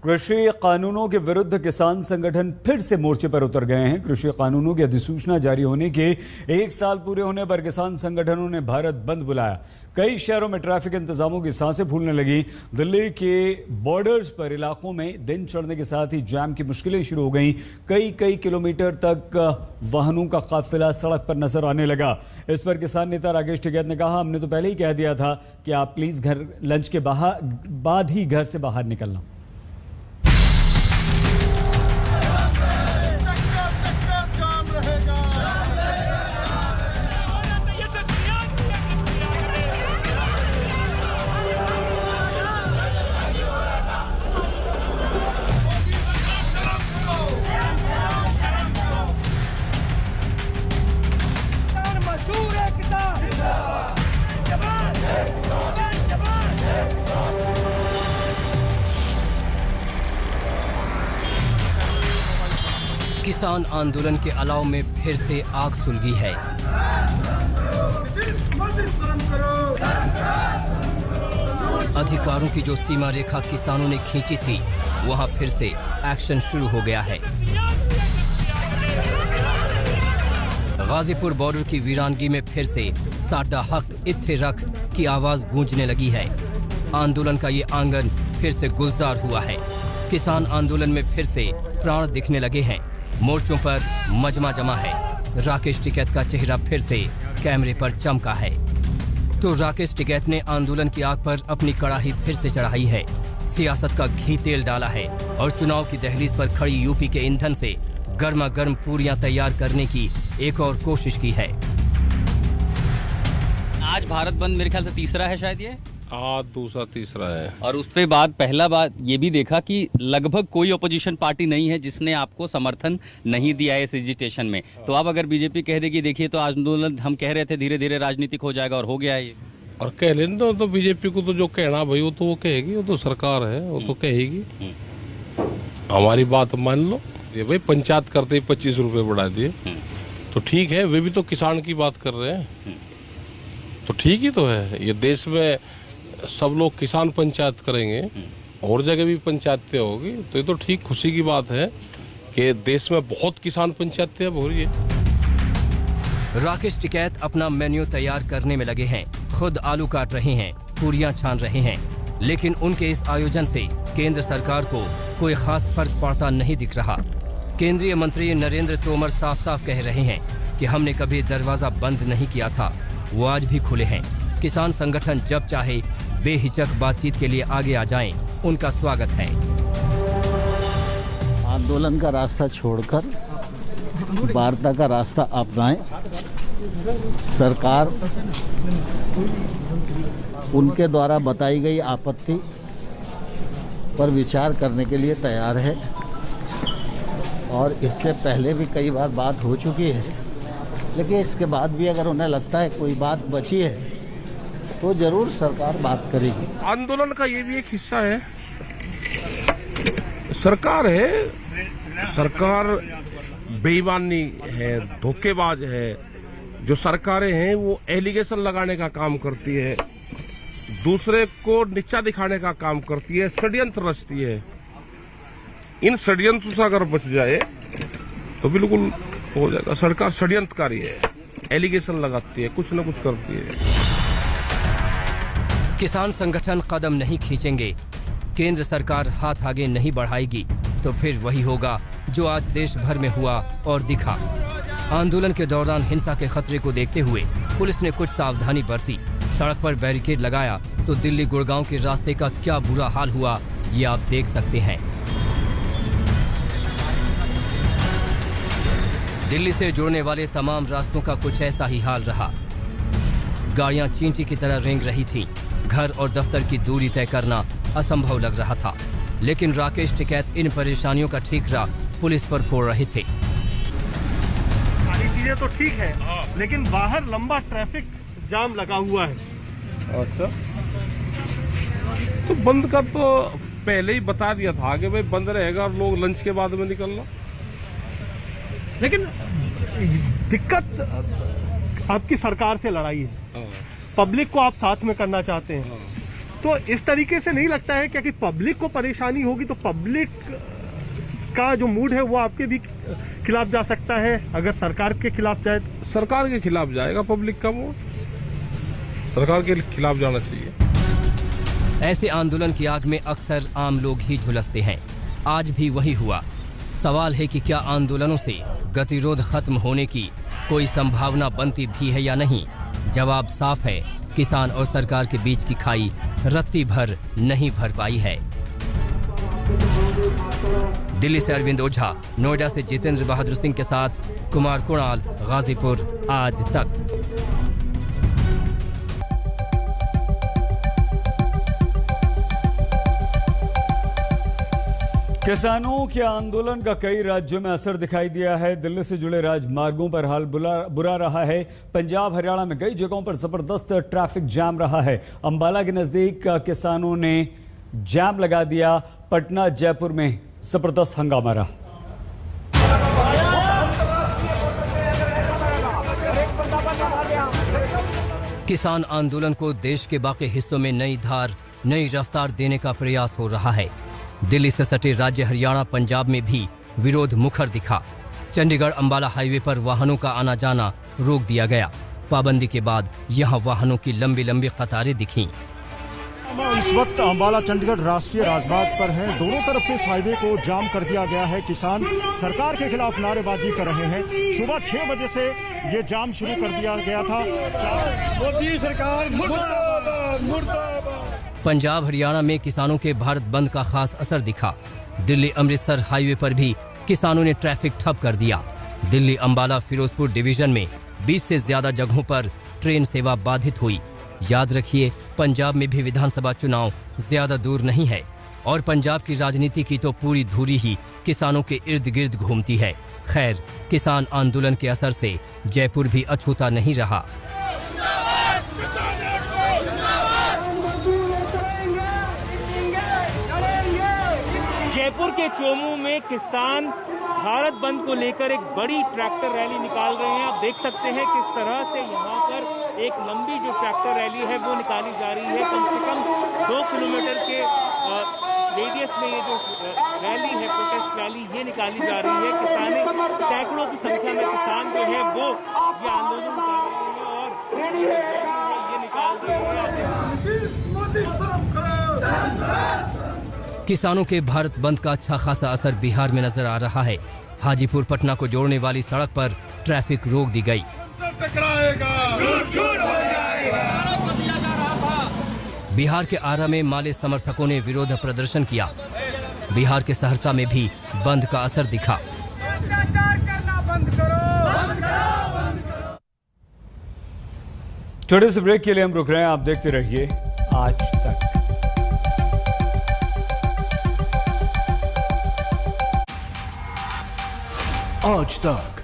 कृषि कानूनों के विरुद्ध किसान संगठन फिर से मोर्चे पर उतर गए हैं। कृषि कानूनों की अधिसूचना जारी होने के 1 साल पूरे होने पर किसान संगठनों ने भारत बंद बुलाया। कई शहरों में ट्रैफिक इंतजामों की सांसें फूलने लगी। दिल्ली के बॉर्डर्स पर इलाकों में दिन चढ़ने के साथ ही जाम की मुश्किलें शुरू हो गईं। कई किलोमीटर तक वाहनों का काफिला सड़क पर नजर आने लगा। इस पर किसान नेता राकेश टिकैत ने कहा, हमने तो पहले ही कह दिया था कि आप प्लीज घर लंच के बाद ही घर से बाहर निकलना। किसान आंदोलन के अलाव में फिर से आग सुलगी है। अधिकारों की जो सीमा रेखा किसानों ने खींची थी, वहां फिर से एक्शन शुरू हो गया है। गाजीपुर बॉर्डर की वीरानगी में फिर से साडा हक इत्थे रख की आवाज गूंजने लगी है। आंदोलन का ये आंगन फिर से गुलजार हुआ है। किसान आंदोलन में फिर से प्राण दिखने लगे हैं। मोर्चों पर मजमा जमा है। राकेश टिकैत का चेहरा फिर से कैमरे पर चमका है। तो राकेश टिकैत ने आंदोलन की आग पर अपनी कड़ाही फिर से चढ़ाई है। सियासत का घी तेल डाला है और चुनाव की दहलीज पर खड़ी यूपी के ईंधन से गर्मा गर्म पूरियां तैयार करने की एक और कोशिश की है। आज भारत बंद मेरे ख्याल से तीसरा है शायद ये। आज दूसरा तीसरा है। और उस पे पहला बात ये भी देखा कि लगभग कोई ओपोजिशन पार्टी नहीं है जिसने आपको समर्थन नहीं दिया है इस एजिटेशन में। तो अब अगर बीजेपी कह देगी देखिए तो आंदोलन हम कह रहे थे धीरे धीरे राजनीतिक हो जाएगा और हो गया है ये। और कह लेने तो बीजेपी को तो जो कहना भाई वो तो वो कहेगी, वो तो सरकार है, वो तो कहेगी। हमारी बात मान लो, ये भाई पंचायत करते ही 25 रुपए बढ़ा दिए तो ठीक है, वे भी तो किसान की बात कर रहे हैं तो ठीक ही तो है। ये देश में सब लोग किसान पंचायत करेंगे, और जगह भी पंचायतें होगी तो ये तो ठीक खुशी की बात है कि देश में बहुत किसान पंचायतें अब हो रही है। राकेश टिकैत अपना मेन्यू तैयार करने में लगे हैं। खुद आलू काट रहे हैं, पूरियां छान रहे हैं, लेकिन उनके इस आयोजन से केंद्र सरकार को कोई खास फर्क पड़ता नहीं दिख रहा। केंद्रीय मंत्री नरेंद्र तोमर साफ साफ कह रहे हैं कि हमने कभी दरवाजा बंद नहीं किया था, वो आज भी खुले हैं। किसान संगठन जब चाहे बेहिचक बातचीत के लिए आगे आ जाएं, उनका स्वागत है। आंदोलन का रास्ता छोड़कर वार्ता का रास्ता अपनाएं। सरकार उनके द्वारा बताई गई आपत्ति पर विचार करने के लिए तैयार है और इससे पहले भी कई बार बात हो चुकी है, लेकिन इसके बाद भी अगर उन्हें लगता है कोई बात बची है तो जरूर सरकार बात करेगी। आंदोलन का ये भी एक हिस्सा है। सरकार है, सरकार बेईमानी है, धोखेबाज है। जो सरकारें हैं वो एलिगेशन लगाने का काम करती है, दूसरे को नीचा दिखाने का काम करती है, षड्यंत्र रचती है। इन षड्यंत्र से अगर बच जाए तो बिल्कुल हो जाएगा। सरकार षड्यंत्रकारी है, एलिगेशन लगाती है, कुछ न कुछ करती है। किसान संगठन कदम नहीं खींचेंगे, केंद्र सरकार हाथ आगे नहीं बढ़ाएगी तो फिर वही होगा जो आज देश भर में हुआ और दिखा। आंदोलन के दौरान हिंसा के खतरे को देखते हुए पुलिस ने कुछ सावधानी बरती। सड़क पर बैरिकेड लगाया तो दिल्ली गुड़गांव के रास्ते का क्या बुरा हाल हुआ, ये आप देख सकते हैं। दिल्ली से जुड़ने वाले तमाम रास्तों का कुछ ऐसा ही हाल रहा। गाड़ियां चींटी की तरह रेंग रही थीं। घर और दफ्तर की दूरी तय करना असंभव लग रहा था, लेकिन राकेश टिकैत इन परेशानियों का ठीकरा पुलिस पर फोड़ रहे थे। सारी चीजें तो ठीक है, लेकिन बाहर लंबा ट्रैफिक जाम लगा हुआ है। अच्छा, तो बंद का तो पहले ही बता दिया था कि भाई बंद रहेगा और लोग लंच के बाद में निकलना। लेकिन दिक्कत आपकी सरकार से लड़ाई है, पब्लिक को आप साथ में करना चाहते हैं, तो इस तरीके से नहीं लगता है क्या कि पब्लिक को परेशानी होगी तो पब्लिक का जो मूड है वो आपके भी खिलाफ जा सकता है अगर सरकार के खिलाफ जाए? सरकार के खिलाफ जाएगा पब्लिक का वोट, सरकार के खिलाफ जाना चाहिए। ऐसे आंदोलन की आग में अक्सर आम लोग ही झुलसते हैं। आज भी वही हुआ। सवाल है कि क्या आंदोलनों से गतिरोध खत्म होने की कोई संभावना बनती भी है या नहीं? जवाब साफ है, किसान और सरकार के बीच की खाई रत्ती भर नहीं भर पाई है। दिल्ली से अरविंद ओझा, नोएडा से जितेंद्र बहादुर सिंह के साथ कुमार कुणाल, गाजीपुर आज तक। किसानों के आंदोलन का कई राज्यों में असर दिखाई दिया है। दिल्ली से जुड़े राजमार्गों पर हाल बुरा रहा है। पंजाब हरियाणा में कई जगहों पर जबरदस्त ट्रैफिक जाम रहा है। अंबाला के नजदीक किसानों ने जाम लगा दिया। पटना जयपुर में जबरदस्त हंगामा रहा। किसान आंदोलन को देश के बाकी हिस्सों में नई धार, नई रफ्तार देने का प्रयास हो रहा है। दिल्ली से सटे राज्य हरियाणा, पंजाब में भी विरोध मुखर दिखा। चंडीगढ़ अंबाला हाईवे पर वाहनों का आना जाना रोक दिया गया। पाबंदी के बाद यहां वाहनों की लंबी लंबी कतारें दिखीं। इस वक्त अंबाला चंडीगढ़ राष्ट्रीय राजमार्ग पर हैं। दोनों तरफ से इस हाईवे को जाम कर दिया गया है। किसान सरकार के खिलाफ नारेबाजी कर रहे हैं। सुबह 6 बजे से ये जाम शुरू कर दिया गया था। मोदी सरकार मुर्दाबाद, मुर्दाबाद। पंजाब हरियाणा में किसानों के भारत बंद का खास असर दिखा। दिल्ली अमृतसर हाईवे पर भी किसानों ने ट्रैफिक ठप कर दिया। दिल्ली अंबाला फिरोजपुर डिवीजन में 20 से ज्यादा जगहों पर ट्रेन सेवा बाधित हुई। याद रखिए, पंजाब में भी विधानसभा चुनाव ज्यादा दूर नहीं है और पंजाब की राजनीति की तो पूरी धुरी ही किसानों के इर्द गिर्द घूमती है। खैर, किसान आंदोलन के असर से जयपुर भी अछूता नहीं रहा। जयपुर के चोमू में किसान भारत बंद को लेकर एक बड़ी ट्रैक्टर रैली निकाल रहे हैं। आप देख सकते हैं किस तरह से यहाँ पर एक लंबी जो ट्रैक्टर रैली है वो निकाली जा रही है। कम से कम 2 किलोमीटर के रेडियस में ये जो रैली है, प्रोटेस्ट रैली, ये निकाली जा रही है। किसान, सैकड़ों की संख्या में किसान जो है वो ये आंदोलन कर रहे हैं और ये निकाल रहे हैं। किसानों के भारत बंद का अच्छा खासा असर बिहार में नजर आ रहा है। हाजीपुर पटना को जोड़ने वाली सड़क पर ट्रैफिक रोक दी गई। बिहार के आरा में माले समर्थकों ने विरोध प्रदर्शन किया। बिहार के सहरसा में भी बंद का असर दिखा। छोटे से ब्रेक के लिए हम रुक रहे हैं। आप देखते रहिए आज तक। आज तक